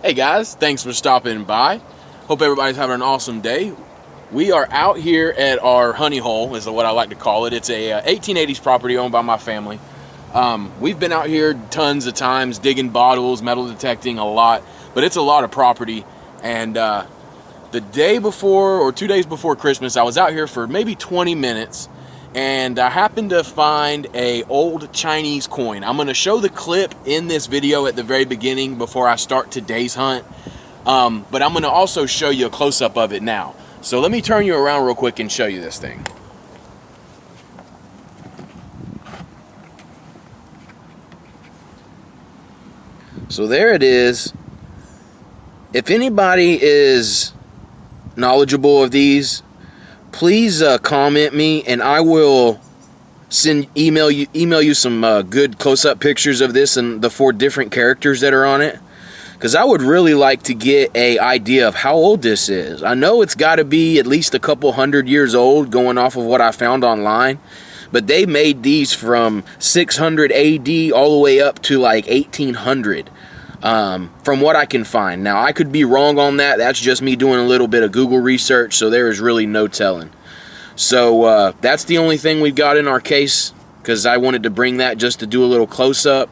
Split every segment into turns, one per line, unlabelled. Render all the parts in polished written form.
Hey guys, thanks for stopping by. Hope everybody's having an awesome day. We are out here at our honey hole, is what I like to call it. It's a 1880s property owned by my family. We've been out here tons of times digging bottles, metal detecting a lot, but it's a lot of property. And the day before or 2 days before Christmas, I was out here for maybe 20 minutes and I happened to find a old Chinese coin. I'm going to show the clip in this video at the very beginning before I start today's hunt, but I'm going to also show you a close-up of it now. So let me turn you around real quick and show you this thing. So there it is. If anybody is knowledgeable of these, please comment me and I will email you some good close-up pictures of this and the 4 different characters that are on it, because I would really like to get an idea of how old this is. I know it's got to be at least a couple hundred years old going off of what I found online, but they made these from 600 AD all the way up to like 1800. From what I can find. Now, I could be wrong on that. That's just me doing a little bit of Google research, so there is really no telling. So that's the only thing we've got in our case, because I wanted to bring that just to do a little close-up.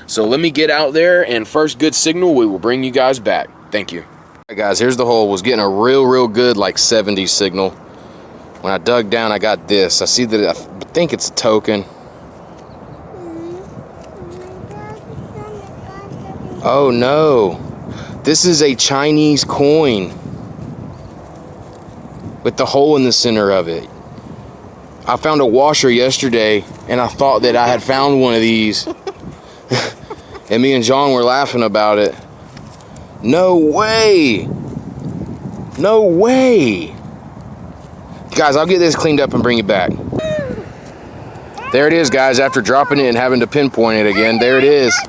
So let me get out there, and first good signal, we will bring you guys back. Thank you. All right, guys, here's the hole. Was getting a real good like 70s signal. When I dug down, I got this. I see that I think it's a token. Oh no, this is a Chinese coin with the hole in the center of it. I found a washer yesterday and I thought that I had found one of these. And me and John were laughing about it. No way. No way. Guys, I'll get this cleaned up and bring it back. There it is, guys, after dropping it and having to pinpoint it again. There it is.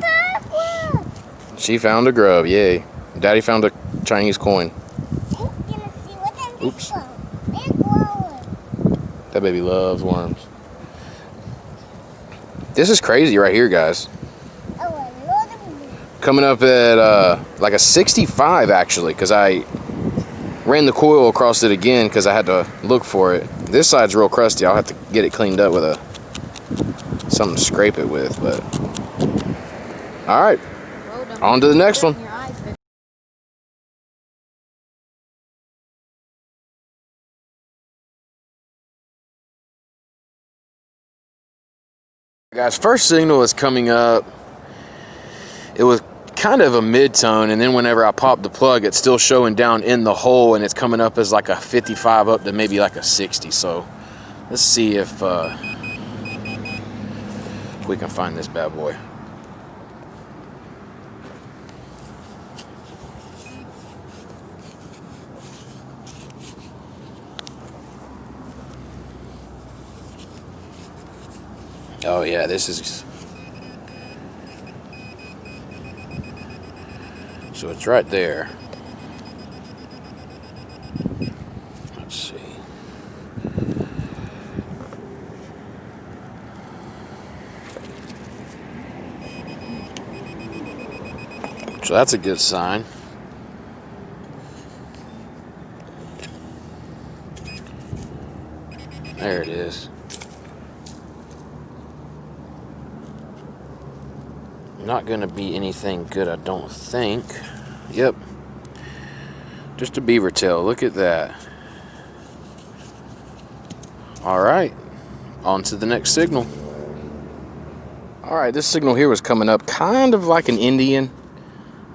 She found a grub, yay. Daddy found a Chinese coin. Oops. That baby loves worms. This is crazy right here, guys. Coming up at like a 65 actually, because I ran the coil across it again because I had to look for it. This side's real crusty. I'll have to get it cleaned up with something to scrape it with, but all right. On to the next one. Guys, first signal is coming up. It was kind of a mid-tone, and then whenever I popped the plug, it's still showing down in the hole, and it's coming up as like a 55 up to maybe like a 60. So let's see if we can find this bad boy. Oh yeah, this is, so it's right there. Let's see. So that's a good sign. There it is. Not gonna be anything good, I don't think. Yep, just a beaver tail. Look at that. All right, on to the next signal. All right, this signal here was coming up kind of like an Indian.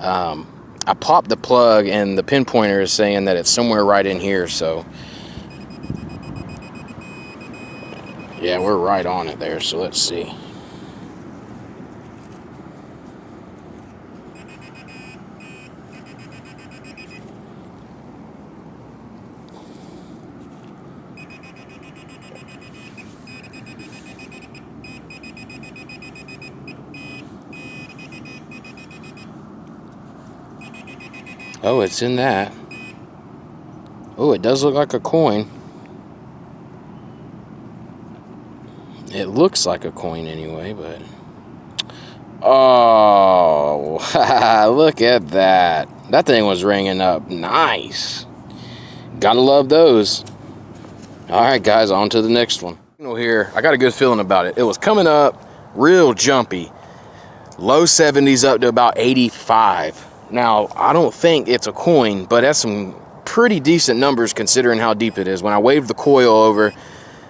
I popped the plug and the pinpointer is saying that it's somewhere right in here, so yeah, we're right on it there. So let's see. Oh, it's in that. Oh, it does look like a coin. It looks like a coin anyway, but Oh, look at that. That thing was ringing up nice. Gotta love those. All right, guys, on to the next one. Here, I got a good feeling about it. It was coming up real jumpy. Low 70s up to about 85. Now, I don't think it's a coin, but that's some pretty decent numbers considering how deep it is. When I waved the coil over,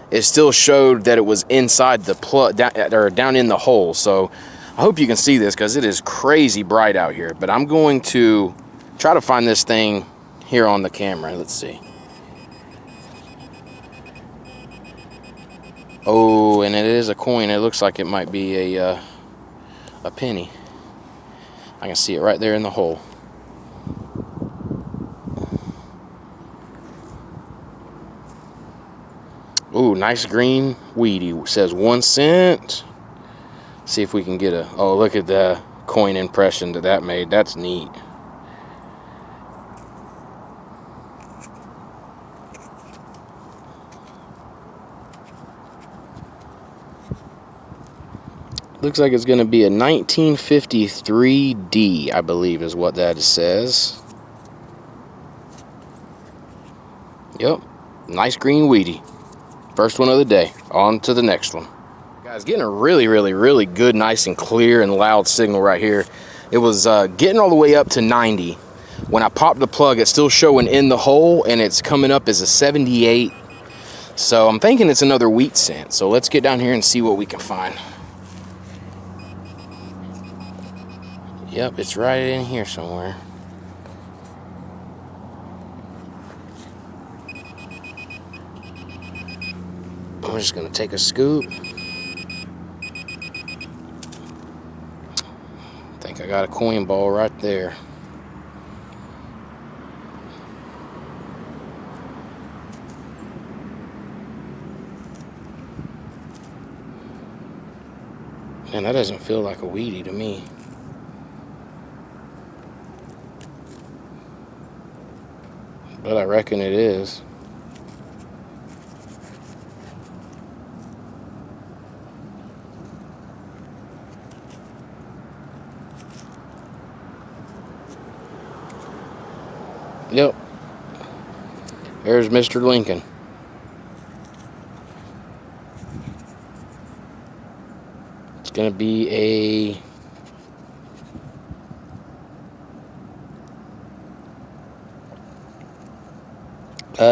it still showed that it was inside the plug, or down in the hole. So I hope you can see this because it is crazy bright out here. But I'm going to try to find this thing here on the camera. Let's see. Oh, and it is a coin. It looks like it might be a penny. I can see it right there in the hole. Ooh, nice green weedy. It says 1 cent. See if we can get a... Oh, look at the coin impression that made. That's neat. Looks like it's going to be a 1953D, I believe is what that says. Yep. Nice green weedy. First one of the day. On to the next one. Guys, getting a really good, nice and clear and loud signal right here. It was getting all the way up to 90. When I popped the plug, it's still showing in the hole, and it's coming up as a 78. So I'm thinking it's another wheat cent. So let's get down here and see what we can find. Yep, it's right in here somewhere. I'm just gonna take a scoop. I think I got a coin ball right there. Man, that doesn't feel like a weedy to me. But I reckon it is. Yep. There's Mr. Lincoln. It's gonna be a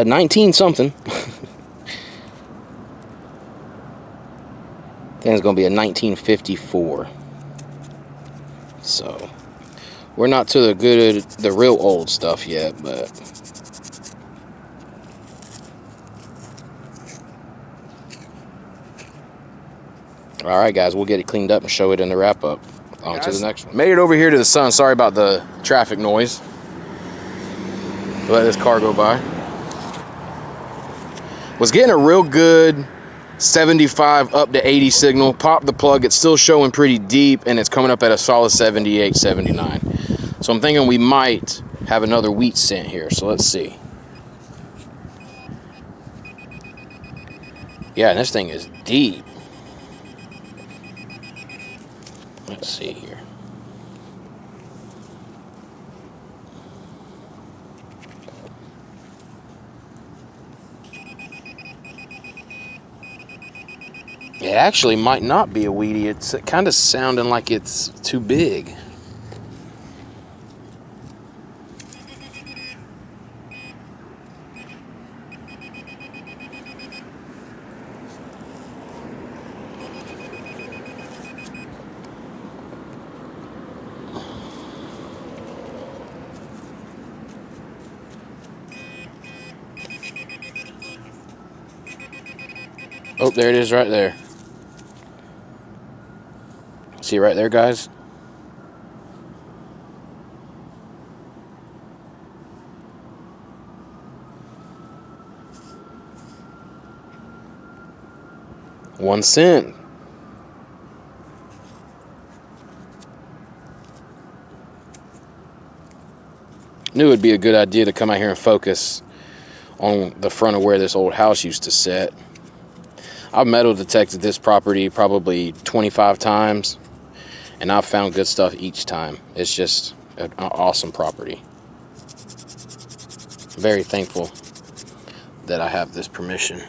19 something. I think it's gonna be a 1954. So we're not to the real old stuff yet, but all right, guys, we'll get it cleaned up and show it in the wrap up. On to the next one. Made it over here to the sun. Sorry about the traffic noise. Let this car go by. Was getting a real good 75 up to 80 signal. Pop the plug. It's still showing pretty deep, and it's coming up at a solid 78, 79. So I'm thinking we might have another wheat cent here. So let's see. Yeah, and this thing is deep. Let's see here. It actually might not be a weedy. It's kind of sounding like it's too big. Oh, there it is right there. See right there, guys? $0.01. Knew it'd be a good idea to come out here and focus on the front of where this old house used to sit. I've metal detected this property probably 25 times. And I've found good stuff each time. It's just an awesome property. Very thankful that I have this permission.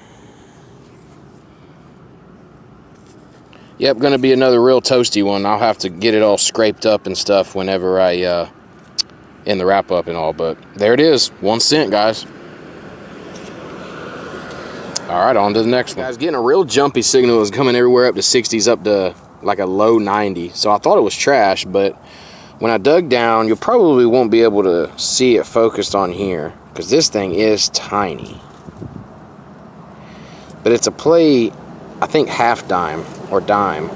Yep, gonna be another real toasty one. I'll have to get it all scraped up and stuff whenever I in the wrap up and all, but there it is, 1 cent, guys. All right, on to the next one. Guys, getting a real jumpy signal. It was coming everywhere up to 60s, up to like a low 90. So I thought it was trash, but when I dug down, you probably won't be able to see it focused on here because this thing is tiny. But it's a play, I think half dime or dime.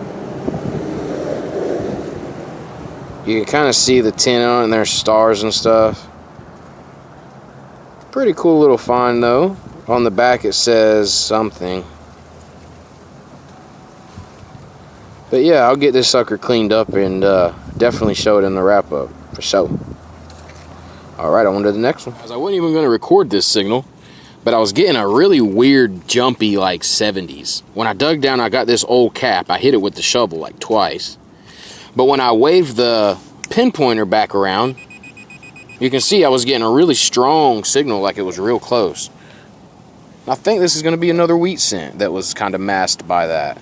You can kind of see the tin on it and there's stars and stuff. Pretty cool little find though. On the back it says something. But yeah, I'll get this sucker cleaned up and definitely show it in the wrap up for sure. Alright, on to the next one. I wasn't even going to record this signal, but I was getting a really weird jumpy like 70s. When I dug down, I got this old cap. I hit it with the shovel like twice. But when I waved the pinpointer back around, you can see I was getting a really strong signal, like it was real close. I think this is going to be another wheat scent that was kind of masked by that.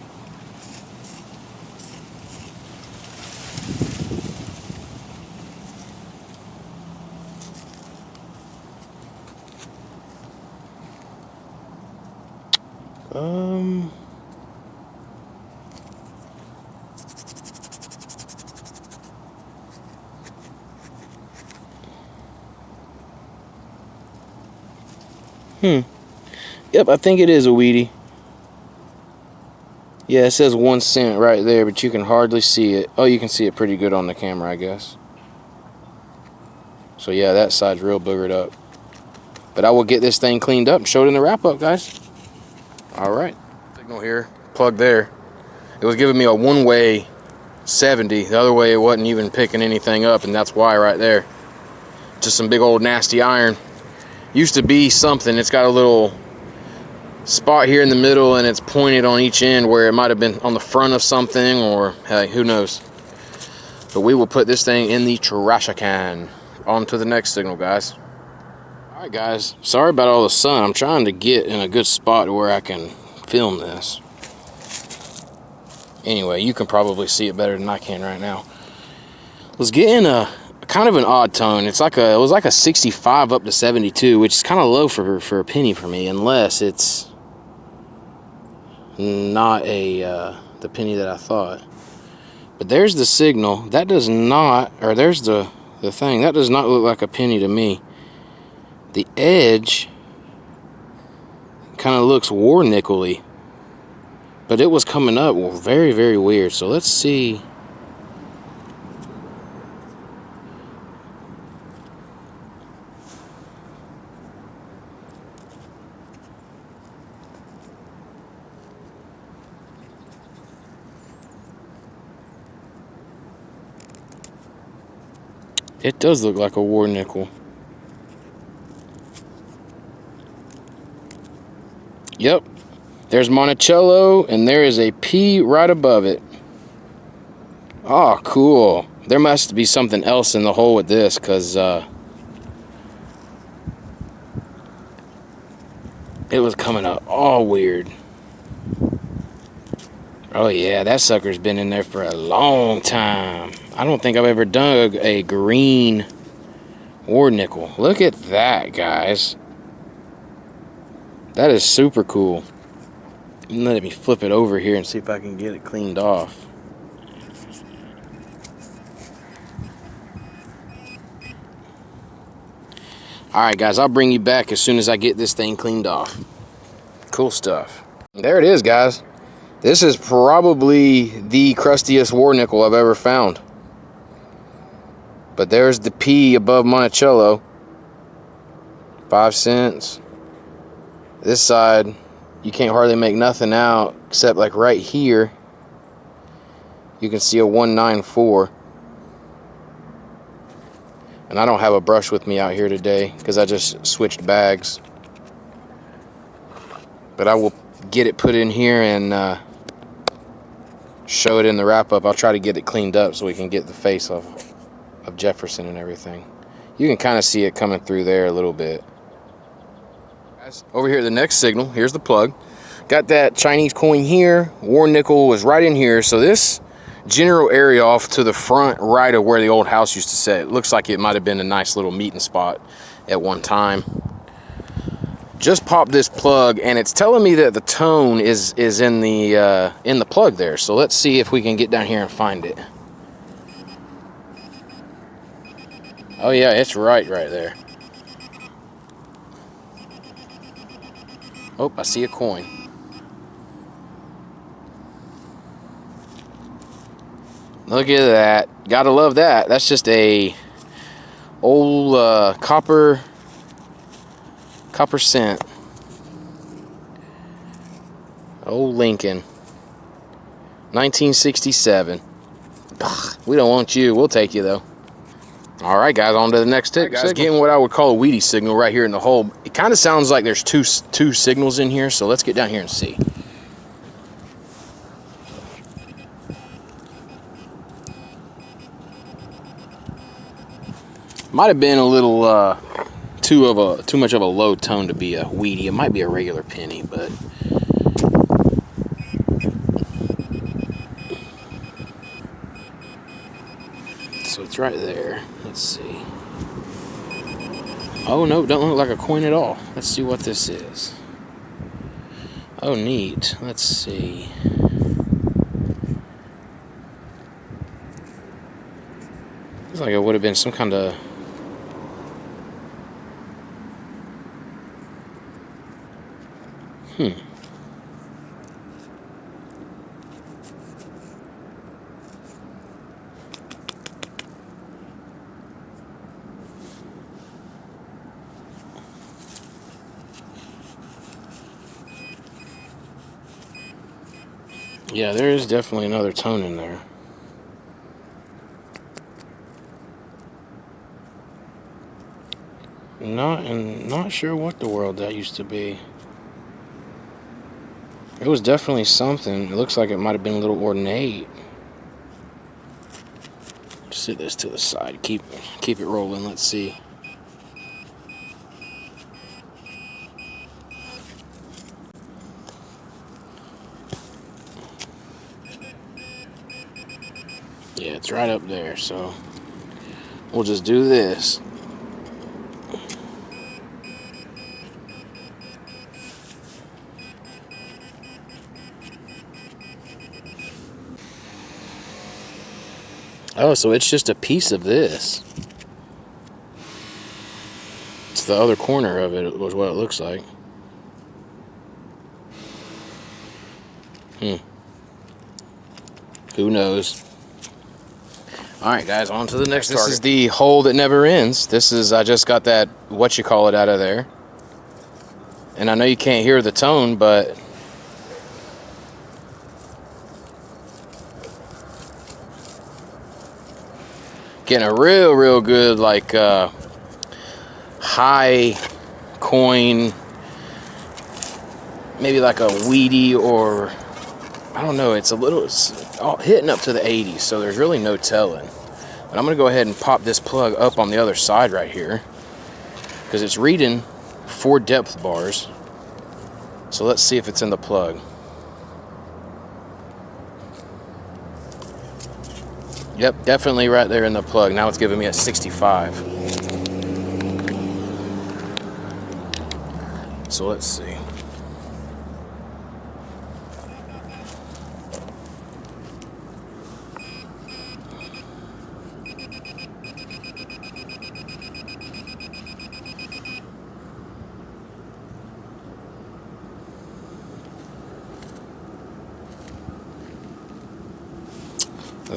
Yep, I think it is a wheatie. Yeah, it says 1 cent right there, but you can hardly see it. Oh, you can see it pretty good on the camera, I guess. So yeah, that side's real boogered up. But I will get this thing cleaned up and show it in the wrap up, guys. Alright. Signal here, plug there. It was giving me a one-way 70. The other way it wasn't even picking anything up, and that's why right there. Just some big old nasty iron. Used to be something. It's got a little spot here in the middle and it's pointed on each end where it might have been on the front of something, or hey, who knows. But we will put this thing in the trash can. On to the next signal, guys. Alright guys, sorry about all the sun. I'm trying to get in a good spot where I can film this. Anyway, you can probably see it better than I can right now. Let's get in a kind of an odd tone. It was like a 65 up to 72, which is kind of low for a penny for me, unless it's not the penny that I thought. But there's the signal. That does not, or there's the thing. That does not look like a penny to me. The edge kind of looks war nickel-y. But it was coming up very, very weird. So let's see. It does look like a war nickel. Yep. There's Monticello, and there is a P right above it. Oh, cool. There must be something else in the hole with this, because it was coming up all weird. Oh, yeah, that sucker's been in there for a long time. I don't think I've ever dug a green war nickel. Look at that, guys. That is super cool. Let me flip it over here and see if I can get it cleaned off. Alright guys, I'll bring you back as soon as I get this thing cleaned off. Cool stuff. There it is, guys. This is probably the crustiest war nickel I've ever found. But there's the P above Monticello. 5 cents. This side, you can't hardly make nothing out except like right here. You can see a 194. And I don't have a brush with me out here today because I just switched bags. But I will get it put in here and show it in the wrap-up. I'll try to get it cleaned up so we can get the face of Jefferson and everything. You can kind of see it coming through there a little bit. Over here, the next signal, here's the plug. Got that Chinese coin here. War nickel was right in here. So this general area off to the front right of where the old house used to sit, it looks like it might have been a nice little meeting spot at one time. Just popped this plug, and it's telling me that the tone is in the plug there. So let's see if we can get down here and find it. Oh yeah, it's right there. Oh, I see a coin. Look at that. Gotta love that. That's just a old copper cent. Old Lincoln. 1967. Ugh, we don't want you. We'll take you though. All right, guys, on to the next tip. Guys, getting what I would call a weedy signal right here in the hole. It kind of sounds like there's two signals in here, so let's get down here and see. Might have been a little too much of a low tone to be a weedy. It might be a regular penny, but so it's right there. Let's see. Oh no, don't look like a coin at all. Let's see what this is. Oh, neat. Let's see. Looks like it would have been some kind of Yeah, there is definitely another tone in there. Not sure what the world that used to be. It was definitely something. It looks like it might have been a little ornate. Sit this to the side. Keep it rolling. Let's see. Yeah, it's right up there, so we'll just do this. Oh, so it's just a piece of this. It's the other corner of it, was what it looks like. Who knows? Alright guys, on to the next target. This is the hole that never ends. This is, I just got that whatchamacallit out of there. And I know you can't hear the tone, but getting a real good, like, high coin, maybe like a weedy, or I don't know, it's all hitting up to the 80s, so there's really no telling. But I'm gonna go ahead and pop this plug up on the other side right here, because it's reading 4 depth bars. So let's see if it's in the plug. Yep, definitely right there in the plug. Now it's giving me a 65. So let's see.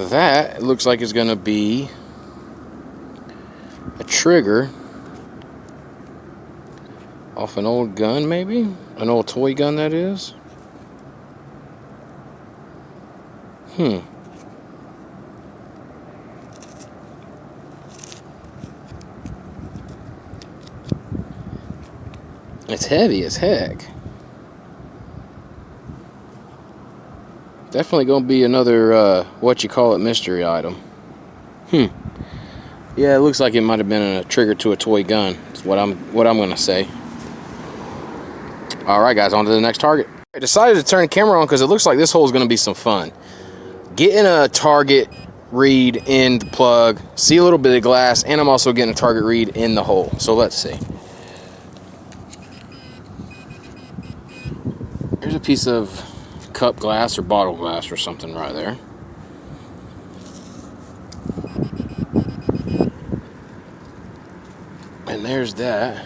That looks like it's going to be a trigger off an old gun, maybe? An old toy gun, that is. It's heavy as heck. Definitely gonna be another what you call it mystery item. Yeah, it looks like it might have been a trigger to a toy gun. That's what I'm gonna say. All right, guys, on to the next target. I decided to turn the camera on because it looks like this hole is gonna be some fun. Getting a target read in the plug, see a little bit of glass, and I'm also getting a target read in the hole. So let's see. Here's a piece of cup glass or bottle glass or something right there. And there's that.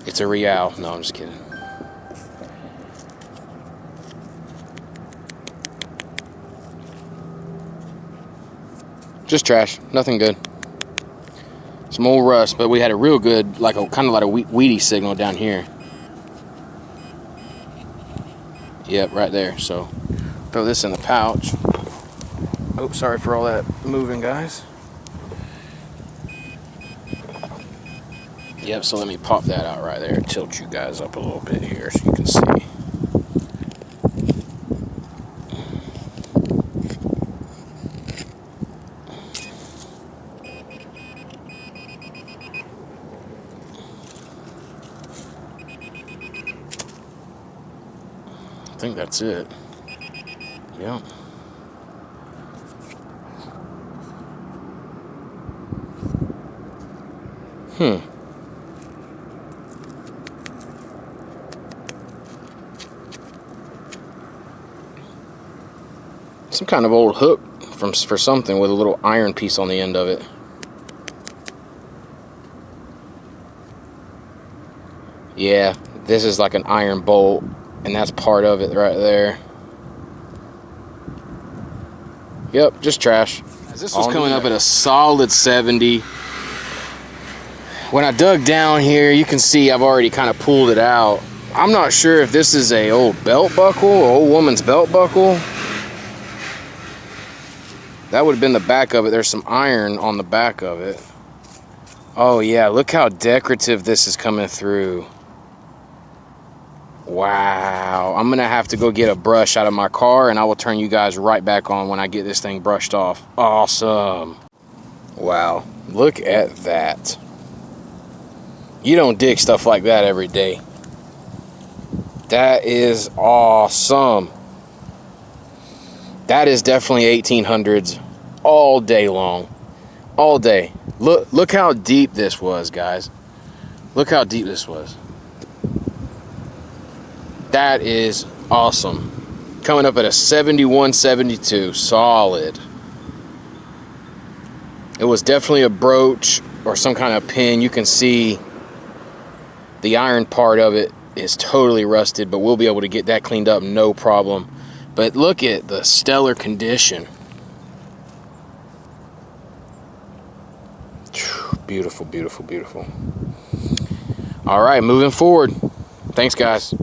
It's a real. No, I'm just kidding. Just trash. Nothing good. Some old rust, but we had a real good, like a kind of like a weedy signal down here. Yep, right there. So throw this in the pouch. Oh, sorry for all that moving, guys. Yep, so let me pop that out right there. Tilt you guys up a little bit here so you can see. I think that's it. Yep. Some kind of old hook for something with a little iron piece on the end of it. Yeah, this is like an iron bolt, and that's part of it right there. Yep, just trash. This was coming up at a solid 70. When I dug down here, you can see I've already kind of pulled it out. I'm not sure if this is a old belt buckle, or old woman's belt buckle. That would have been the back of it. There's some iron on the back of it. Oh yeah, look how decorative this is coming through. Wow, I'm gonna have to go get a brush out of my car, and I will turn you guys right back on when I get this thing brushed off. Awesome. Wow, look at that. You don't dig stuff like that every day. That is awesome. That is definitely 1800s all day long. All day. Look how deep this was, guys. Look how deep this was. That is awesome. Coming up at a 71, 72. Solid. It was definitely a brooch or some kind of pin. You can see the iron part of it is totally rusted, but we'll be able to get that cleaned up, no problem. But look at the stellar condition. Beautiful, beautiful, beautiful. All right, moving forward. Thanks, guys.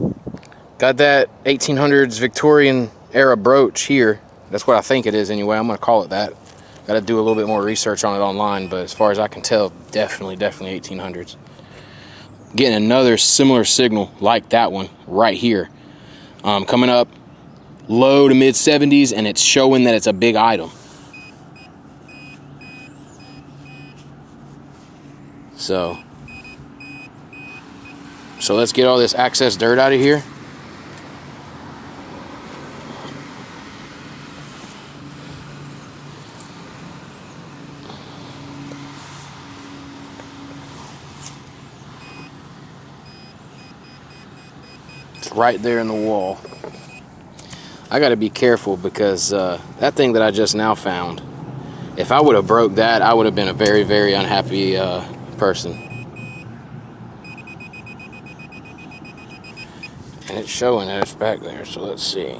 Got that 1800s Victorian era brooch here. That's what I think it is anyway. I'm going to call it that. Got to do a little bit more research on it online, but as far as I can tell, definitely 1800s. Getting another similar signal like that one right here. Coming up low to mid 70s, and it's showing that it's a big item. So let's get all this excess dirt out of here. It's right there in the wall. I got to be careful because that thing that I just now found, if I would have broke that, I would have been a very, very unhappy person. And it's showing that it's back there, so let's see.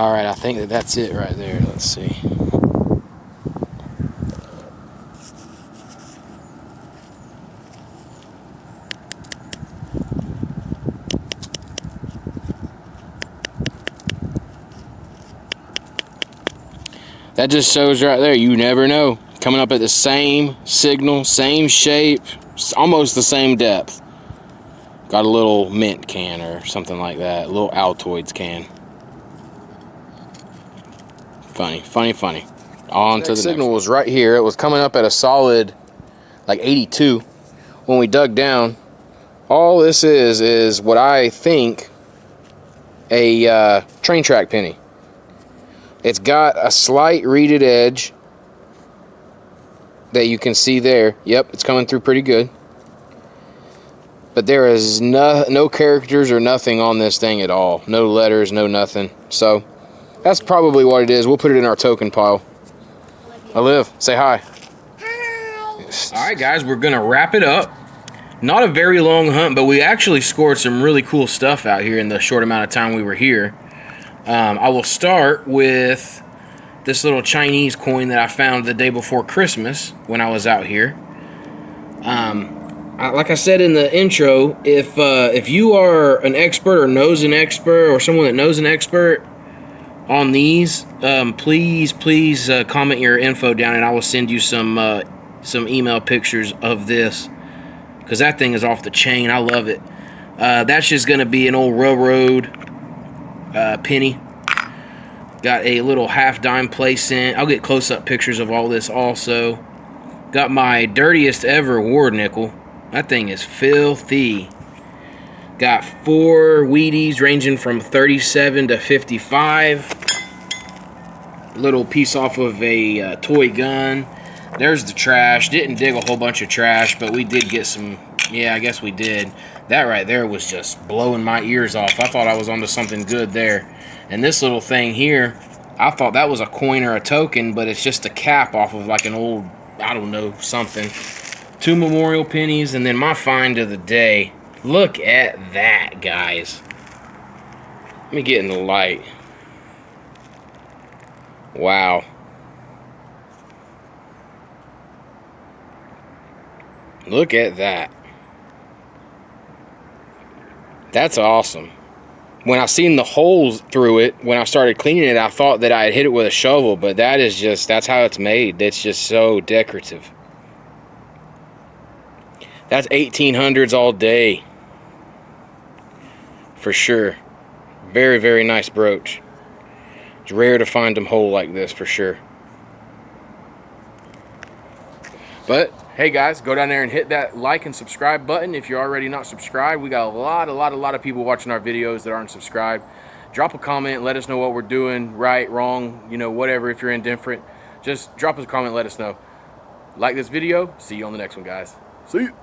All right, I think that's it right there. Let's see. That just shows right there, you never know. Coming up at the same signal, same shape, almost the same depth. Got a little mint can or something like that, a little Altoids can. Funny, funny, funny. On to the signal was right here. It was coming up at a solid like 82 when we dug down. All this is what I think a train track penny. It's got a slight reeded edge that you can see there. Yep, it's coming through pretty good. But there is no characters or nothing on this thing at all. No letters, no nothing. So that's probably what it is. We'll put it in our token pile. Olive, say hi. Hi. All right, guys, we're going to wrap it up. Not a very long hunt, but we actually scored some really cool stuff out here in the short amount of time we were here. I will start with this little Chinese coin that I found the day before Christmas when I was out here. Like I said in the intro, if you are an expert or knows an expert or someone that knows an expert on these, please comment your info down and I will send you some email pictures of this, because that thing is off the chain. I love it. That's just going to be an old railroad penny. Got a little half dime place in. I'll get close-up pictures of all this also. Got my dirtiest ever ward nickel. That thing is filthy. Got 4 Wheaties ranging from 37 to 55. Little piece off of a toy gun. There's the trash. Didn't dig a whole bunch of trash, but we did get some. Yeah, I guess we did. That right there was just blowing my ears off. I thought I was onto something good there. And this little thing here, I thought that was a coin or a token, but it's just a cap off of like an old, I don't know, something. 2 memorial pennies, and then my find of the day. Look at that, guys. Let me get in the light. Wow. Look at that. That's awesome. When I seen the holes through it, when I started cleaning it, I thought that I had hit it with a shovel, but that is just, that's how it's made. It's just so decorative. That's 1800s all day. For sure. Very, very nice brooch. It's rare to find them whole like this, for sure. But hey guys, go down there and hit that like and subscribe button if you're already not subscribed. We got a lot of people watching our videos that aren't subscribed. Drop a comment, let us know what we're doing, right, wrong, you know, whatever. If you're indifferent, just drop us a comment, let us know. Like this video. See you on the next one, guys. See you.